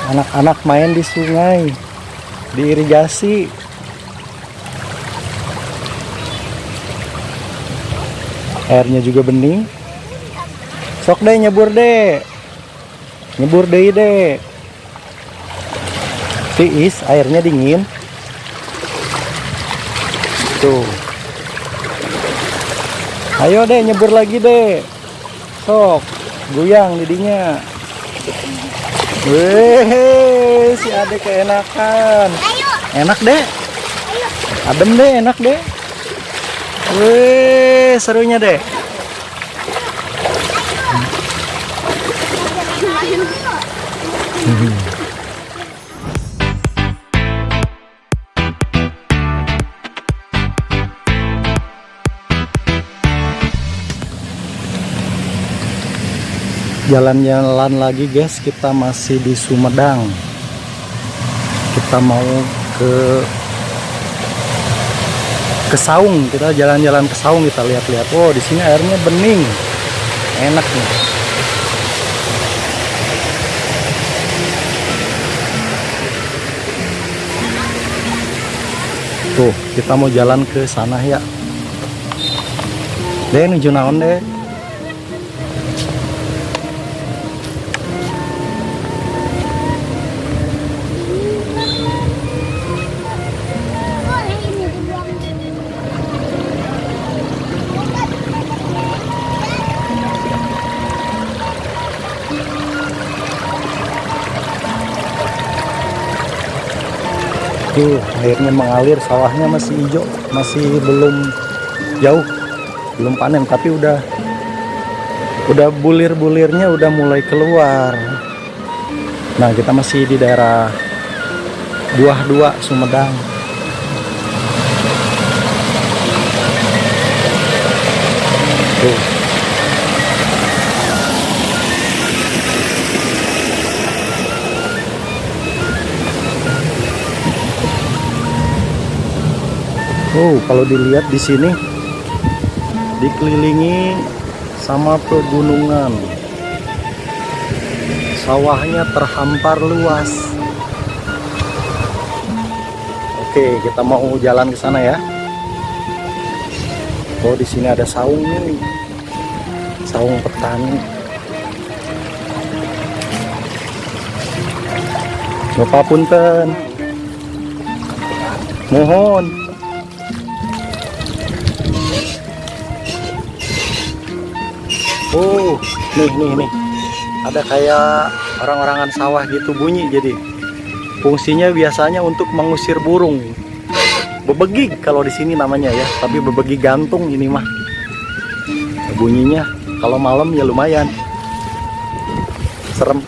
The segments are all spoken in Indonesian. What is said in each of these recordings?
Anak-anak main di sungai, diirigasi. Airnya juga bening. Sok deh nyebur deh. Nyebur deh. Tiis, airnya dingin. Tuh. Ayo deh nyebur lagi deh. Sok, goyang didinya. Weh, si adek keenakan. Enak deh. Adem deh, enak deh. Wih, serunya deh. Jalan-jalan lagi guys, kita masih di Sumedang. Kita mau ke Saung, kita jalan-jalan ke Saung, kita lihat-lihat. Oh, di sini airnya bening, enak nih. Tuh, kita mau jalan ke sana ya. Deh, nuju naon deh. Tuh, airnya mengalir, sawahnya masih hijau, masih belum jauh, belum panen, tapi udah bulir-bulirnya udah mulai keluar. Nah, kita masih di daerah Buah 2 Sumedang. Tuh. Oh, kalau dilihat di sini dikelilingi sama pegunungan. Sawahnya terhampar luas. Oke, kita mau jalan ke sana ya. Oh, di sini ada saung nih. Saung petani. Bapak punten. Mohon. Oh, nih. Ada kayak orang-orangan sawah gitu bunyi, jadi fungsinya biasanya untuk mengusir burung. Bebegik kalau di sini namanya ya, tapi bebegik gantung ini mah. Bunyinya kalau malam ya lumayan. Serem.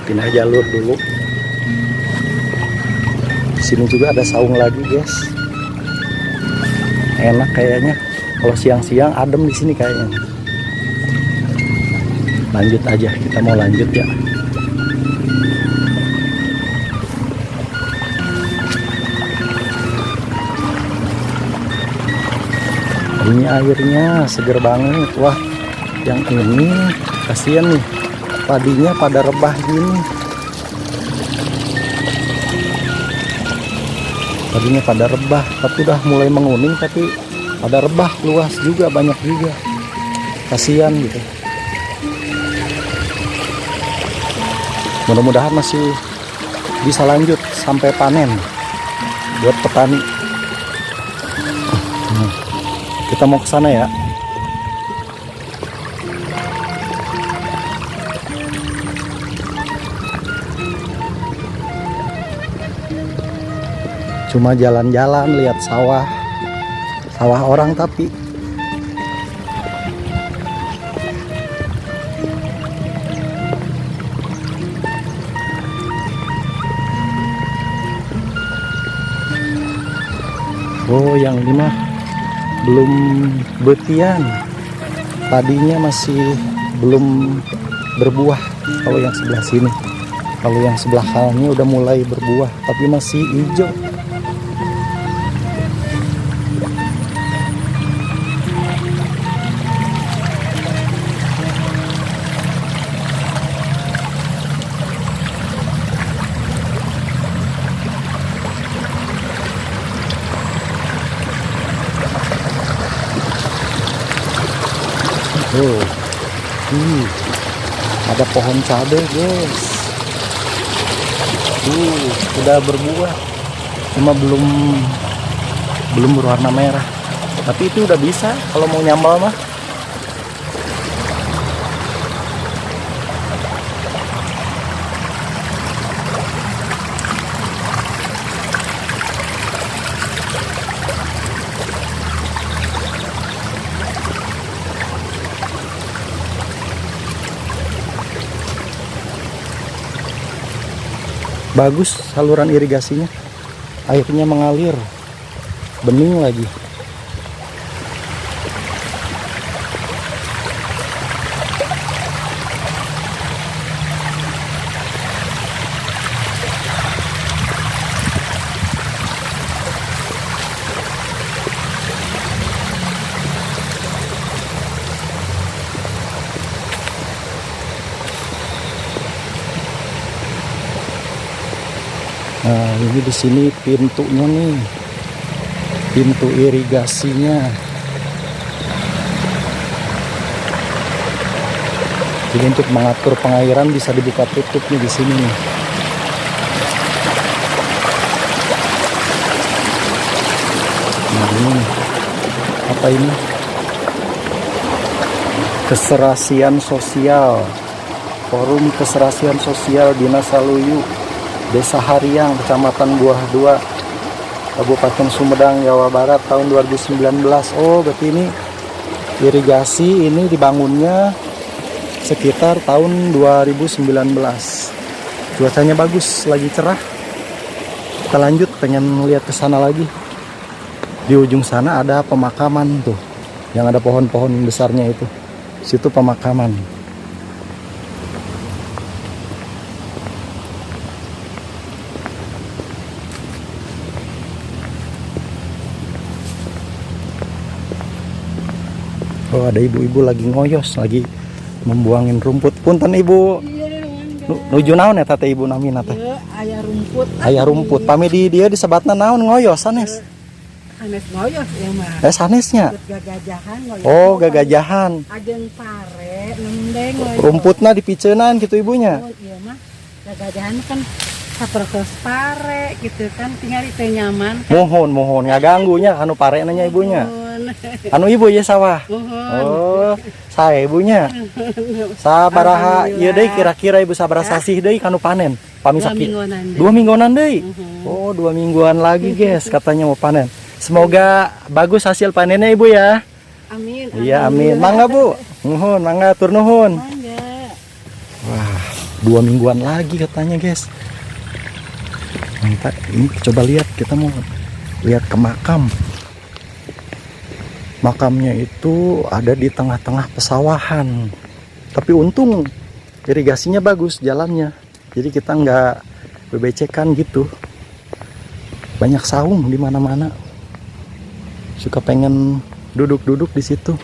Pindah jalur dulu. Sini juga ada saung lagi, guys. Enak kayaknya. Kalau siang-siang adem di sini kayaknya. Lanjut aja, kita mau lanjut ya. Ini airnya seger banget. Wah, yang ini kasihan nih. Padinya pada rebah gini. Padinya pada rebah, tapi udah mulai menguning, tapi pada rebah luas juga, banyak juga. Kasihan gitu. Mudah-mudahan masih bisa lanjut sampai panen buat petani. Kita mau ke sana ya. Cuma jalan-jalan lihat sawah orang, tapi oh, yang ini mah belum betian, padinya masih belum berbuah kalau yang sebelah sini. Kalau yang sebelah kanannya udah mulai berbuah, tapi masih hijau. Oh, ada pohon cabai, guys. Udah berbuah, cuma belum berwarna merah. Tapi itu udah bisa kalau mau nyambal mah. Bagus saluran irigasinya, airnya mengalir, bening lagi. Nah, ini di sini pintunya nih, pintu irigasinya. Jadi untuk mengatur pengairan bisa dibuka tutup nih di sini nih. Nah, ini apa ini? Keserasian Sosial, Forum Keserasian Sosial Dinas Saluyu, Desa Hariang, Kecamatan Buah 2, Kabupaten Sumedang, Jawa Barat, tahun 2019. Oh, berarti ini irigasi ini dibangunnya sekitar tahun 2019. Cuacanya bagus, lagi cerah. Kita lanjut, pengen lihat ke sana lagi. Di ujung sana ada pemakaman tuh, yang ada pohon-pohon besarnya itu. Situ pemakaman. Oh, ada ibu-ibu lagi ngoyos, lagi membuangin rumput. Punten ibu. Nuju naon eta teh ibu namina teh? Aya rumput. Aya rumput. Pami di dia disebatna naon ngoyos sanes? Sanes ngoyos ya mah. Sanesnya. Gagajahan ngoyos. Oh, gagajahan. Ajeng pare nendeng ngoyos. Rumputna dipiceunan gitu ibunya. Oh, iya mah. Gagajahan kan sapertos pare gitu kan, tinggal itu nyaman kan. Mohon ngaganggunya anu pare nanya ibunya. Anu ibu ya sawah. Oh, saya ibunya. Sabaraha ieu deui kira-kira ibu sabaraha sasih deui kanu panen? Pami sakit. 2 mingguan deui. Oh, 2 mingguan lagi, guys, katanya mau panen. Semoga bagus hasil panennya ibu ya. Amin. Iya, amin. Mangga bu. Nuhun, mangga tur nuhun. Mangga. Wah, 2 mingguan lagi katanya, guys. Mantap. Ini coba lihat, kita mau lihat ke makam. Makamnya itu ada di tengah-tengah pesawahan. Tapi untung irigasinya bagus jalannya. Jadi kita nggak bebecekan gitu. Banyak saung di mana-mana. Suka pengen duduk-duduk di situ.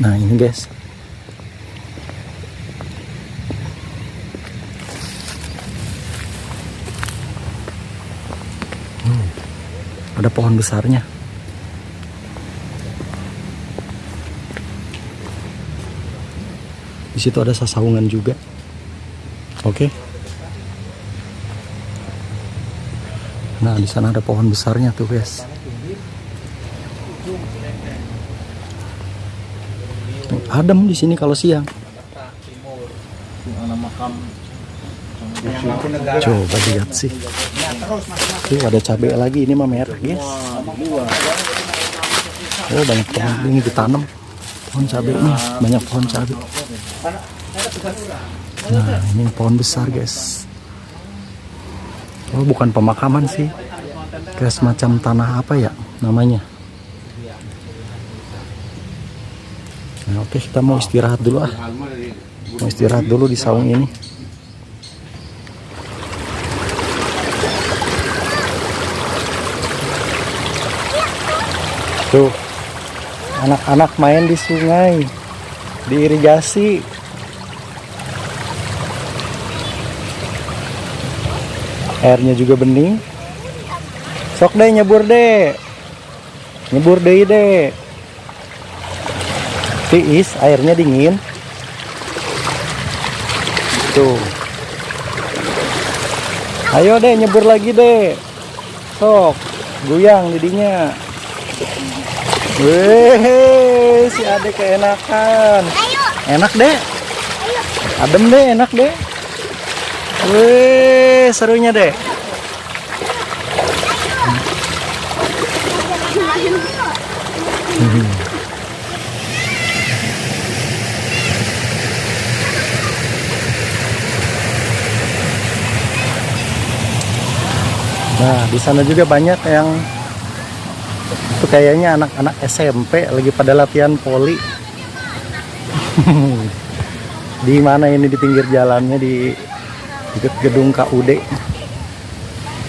Nah, ini guys. Ada pohon besarnya. Di situ ada sasaungan juga. Oke. Nah, di sana ada pohon besarnya tuh, guys. Adem di sini kalau siang. Coba lihat sih. Tuh ada cabai lagi, ini mah merah, guys. Oh, banyak pohon ini ditanam. Pohon cabai ini, banyak pohon cabai. Nah, ini pohon besar, guys. Oh, bukan pemakaman sih. Kayak semacam tanah apa ya namanya. Nah, Oke, kita mau istirahat dulu ah. Mau istirahat dulu di saung ini. Tuh, anak-anak main di sungai, diirigasi. Airnya juga bening. Sok deh nyebur deh. Nyebur deh. Tiis, airnya dingin. Tuh. Ayo deh nyebur lagi deh. Sok, goyang didinya. Wih, si adek keenakan. Enak deh. Adem deh, enak deh. Wih, serunya deh. Nah, di sana juga banyak yang itu kayaknya anak-anak SMP lagi pada latihan voli. Di mana ini, di pinggir jalannya, di dekat gedung KUD.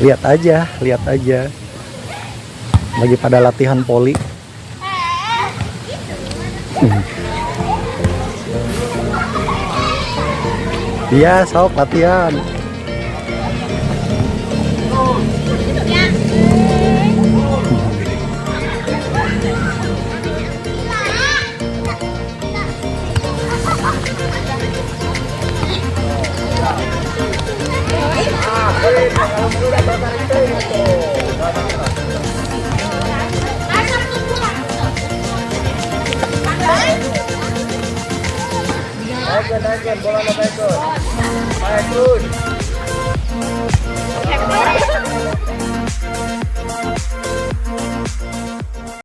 Lihat aja. Lagi pada latihan voli. Iya, sok latihan. Bola